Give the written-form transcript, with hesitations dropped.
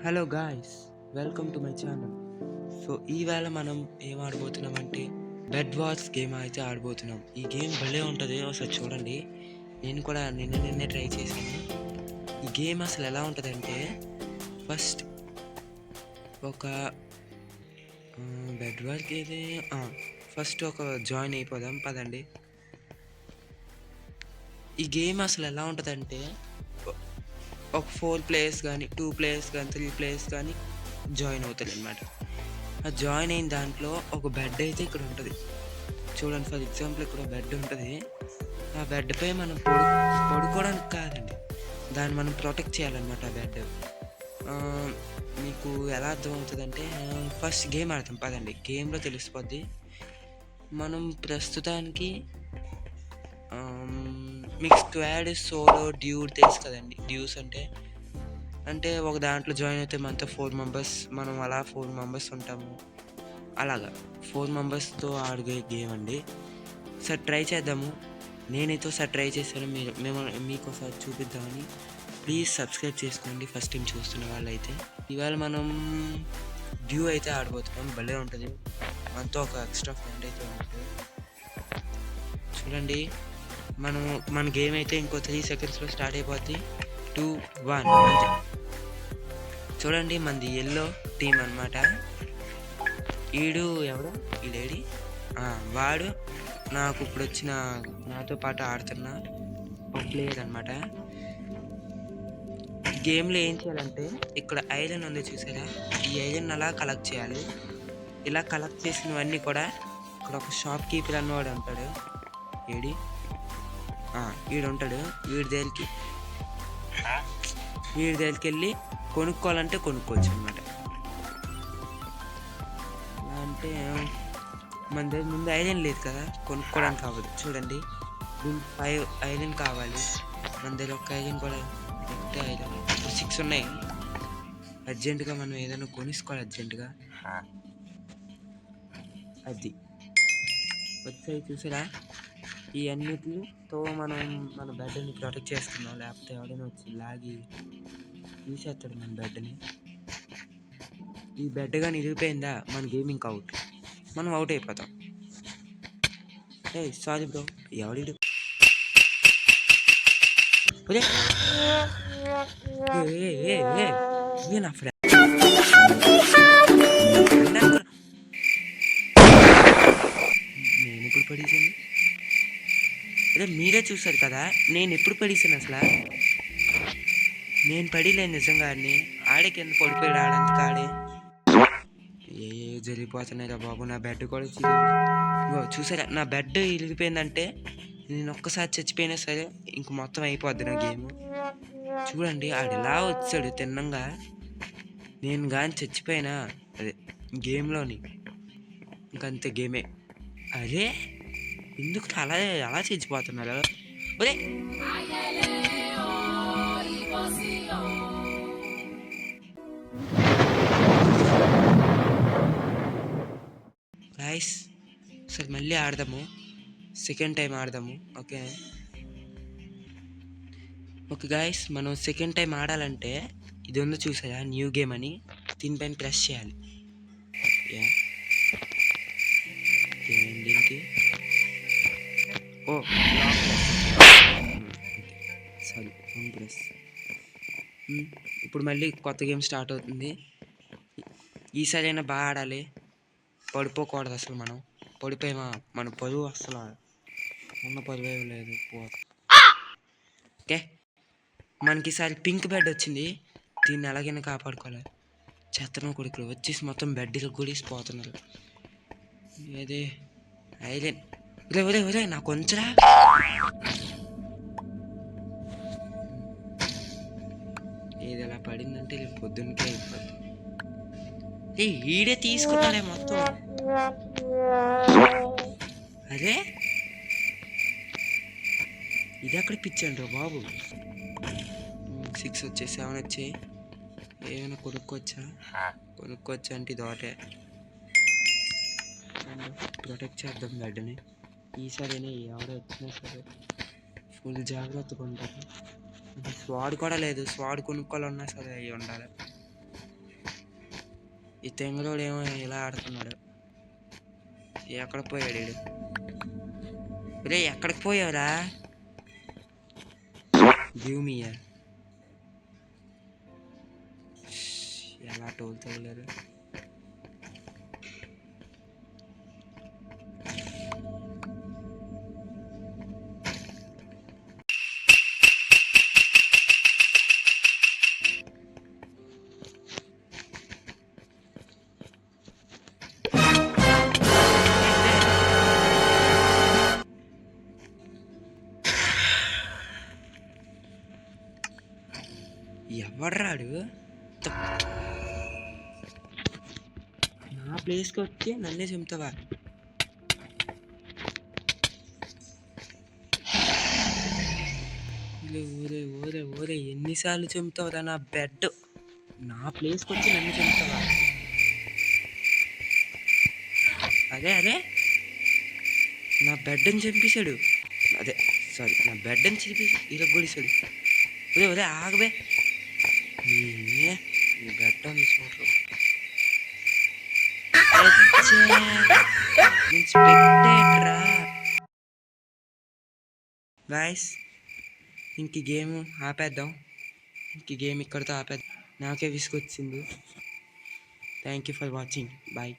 Hello guys, welcome to my channel. So ఈవేళ మనం ఏం ఆడబోతున్నామంటే బెడ్ వార్స్ గేమ్ అయితే ఆడబోతున్నాం. ఈ గేమ్ భలే ఉంటుంది, ఒకసారి చూడండి. నేను కూడా నిన్నే ట్రై చేశాను. ఈ గేమ్ అసలు ఎలా ఉంటుందంటే ఫస్ట్ ఒక బెడ్ వార్కి అయితే ఫస్ట్ ఒక జాయిన్ అయిపోదాం పదండి. ఈ గేమ్ అసలు ఎలా ఉంటుందంటే ఒక 4 ప్లేయర్స్ కానీ 2 ప్లేయర్స్ కానీ 3 ప్లేయర్స్ కానీ జాయిన్ అవుతుంది అనమాట. ఆ జాయిన్ అయిన దాంట్లో ఒక బెడ్ అయితే ఇక్కడ ఉంటుంది చూడండి. ఫర్ ఎగ్జాంపుల్ ఇక్కడ బెడ్ ఉంటుంది. ఆ బెడ్పై మనం పడుకోవడానికి కాదండి, దాన్ని మనం ప్రొటెక్ట్ చేయాలన్నమాట. ఆ బెడ్ మీకు ఎలా అర్థమవుతుందంటే ఫస్ట్ గేమ్ ఆడతాం పదండి. గేమ్లో తెలిసిపోద్ది. మనం ప్రస్తుతానికి మీకు స్క్వాడ్, సోలో, డ్యూడ్ తెలుసు కదండి. డ్యూస్ అంటే ఒక దాంట్లో జాయిన్ అయితే మనతో 4 మెంబర్స్, మనం అలా 4 మెంబర్స్ ఉంటాము. అలాగా 4 మెంబర్స్తో ఆడే గేమ్ అండి. సార్ ట్రై చేద్దాము. నేనైతే ఒకసారి ట్రై చేశాను, మీకు ఒకసారి చూపిద్దామని. ప్లీజ్ సబ్స్క్రైబ్ చేసుకోండి ఫస్ట్ టైం చూస్తున్న వాళ్ళైతే. ఇవాళ మనం డ్యూ అయితే ఆడబోతున్నాం. భలే ఉంటుంది. మనతో ఒక ఎక్స్ట్రా ఫ్రెండ్ అయితే ఉంటుంది. చూడండి, మన గేమ్ అయితే ఇంకో 3 సెకండ్స్లో స్టార్ట్ అయిపోద్ది. 2, 1 అంతే. చూడండి, మనది ఎల్లో టీం అనమాట. ఈడు ఎవడు, ఈ లేడీ వాడు నాకు ఇప్పుడు వచ్చిన నాతో పాటు ఆడుతున్న ఒక ప్లేయర్ అనమాట. గేమ్లో ఏం చేయాలంటే ఇక్కడ ఐరన్ ఉంది చూసారా, ఈ ఐరన్ అలా కలెక్ట్ చేయాలి. ఇలా కలెక్ట్ చేసినవన్నీ కూడా ఇక్కడ ఒక షాప్ కీపర్ అన్నవాడు ఉంటాడు. వీడు ఉంటాడు. వీడి దగ్గరికి వెళ్ళి కొనుక్కోవాలంటే కొనుక్కోవచ్చు అనమాట. అంటే మన దగ్గర ముందు ఐరన్ లేదు కదా, కొనుక్కోవడానికి అవ్వదు. చూడండి, 5 ఐరన్ కావాలి. మన దగ్గర ఒక ఐరన్ కూడా ఐరన్ 6 ఉన్నాయి. అర్జెంటుగా మనం ఏదైనా కొనుక్కోవాలి అర్జెంటుగా. అది వచ్చాయి చూసారా. ఈ అన్నిటితో మనం మన బెడ్ని ప్రొటెక్ట్ చేస్తున్నాం. లేకపోతే ఎవడైనా వచ్చి లాగి తీసేస్తాడు మన బెడ్ని. ఈ బెడ్ కానీ ఇరిగిపోయిందా మన గేమింగ్ అవుట్, మనం అవుట్ అయిపోతాం. సారీ బ్రో, ఎవడి నా ఫ్రెండ్. నేను ఎప్పుడు పడేసాను? అదే మీరే చూసారు కదా, నేను ఎప్పుడు పడేసాను అసలు? నేను పడిలేదు నిజంగా. ఆడే కింద పడిపోయాడు. ఆడంత ఆడే జరిగిపోతున్నాయిరా బాబు. నా బెడ్ కూడా చూసారా, నా బెడ్ ఇరిగిపోయిందంటే నేను ఒక్కసారి చచ్చిపోయినా సరే ఇంక మొత్తం అయిపోద్ది నా గేమ్. చూడండి, ఆడిలా వచ్చాడు తిన్నంగా. నేను కానీ చచ్చిపోయినా అదే గేమ్లోని ఇంకంతే గేమే. అరే ఎందుకు అలా చచ్చిపోతున్నారు? ఒరే గాయ్స్, సరే మళ్ళీ ఆడదాము. సెకండ్ టైం ఆడదాము. ఓకే గాయ్స్, మనం సెకండ్ టైం ఆడాలంటే ఇది ఉందో చూసారా, న్యూ గేమ్ అని, దీనిపైన ప్రెస్ చేయాలి. దీనికి సారీ ప్రెస్. ఇప్పుడు మళ్ళీ కొత్త గేమ్ స్టార్ట్ అవుతుంది. ఈసారి అయినా బాగా ఆడాలి, పడిపోకూడదు అసలు. మనం పడిపోయామా మన పరువు అసలు ఉన్న పరువు లేదు. ఓకే, మనకి ఈసారి పింక్ బెడ్ వచ్చింది. దీన్ని ఎలాగైనా కాపాడుకోవాలి. చెత్తను కొడుకులు వచ్చేసి మొత్తం బెడ్లు కూడేసి పోతున్నారు. ఏది ఐరన్ ఒరే నాకు కొంచెరా. ఏది ఎలా పడిందంటే రేపు పొద్దున్నకే అయిపోద్ది. ఈడే తీసుకున్నాడే మొత్తం. అరే ఇది ఎక్కడ పిచ్చండ్రు బాబు. 6 వచ్చాయి, 7 వచ్చాయి. ఏమైనా కొనుక్కోవచ్చా అంటే ఇది ఒకటే. ప్రొటెక్ట్ చేద్దాం బెడ్ని. ఈసారి ఎవరు వచ్చినా సరే ఫుల్ జాగ్రత్తగా ఉంటారు. స్వాడ్ కూడా లేదు, స్వాడ్ కొనుక్కోవాలన్నా సరే అవి ఉండాలి. ఈ తెంగరోడు ఏమో ఇలా ఆడుతున్నాడు. ఎక్కడ పోయాడు వీడు? రే ఎక్కడికి పోయావురా? గివ్ మీ ఎలా టోల్ తోలేరు. ఎవడ్రాడు? నా ప్లేస్కి వచ్చి నన్నే చంపుతావా? ఓరే ఓరే ఓరే ఎన్నిసార్లు చంపుతావురా నా బెడ్? నా ప్లేస్కి వచ్చి నన్ను చంపుతావా? అదే అదే నా బెడ్ని చంపేశాడు. అదే సారీ, నా బెడ్ని చిరిపి ఇలా గుడిసాడు. ఒరే ఒరే ఆగబే, నీ బెడ్ ఉంది చూడరు. గాయస్, ఇంక గేమ్ ఆపేద్దాం. ఇంక గేమ్ ఇక్కడితో ఆపేద్దాం. నాకే విసుకొచ్చింది. Thank you for watching. Bye.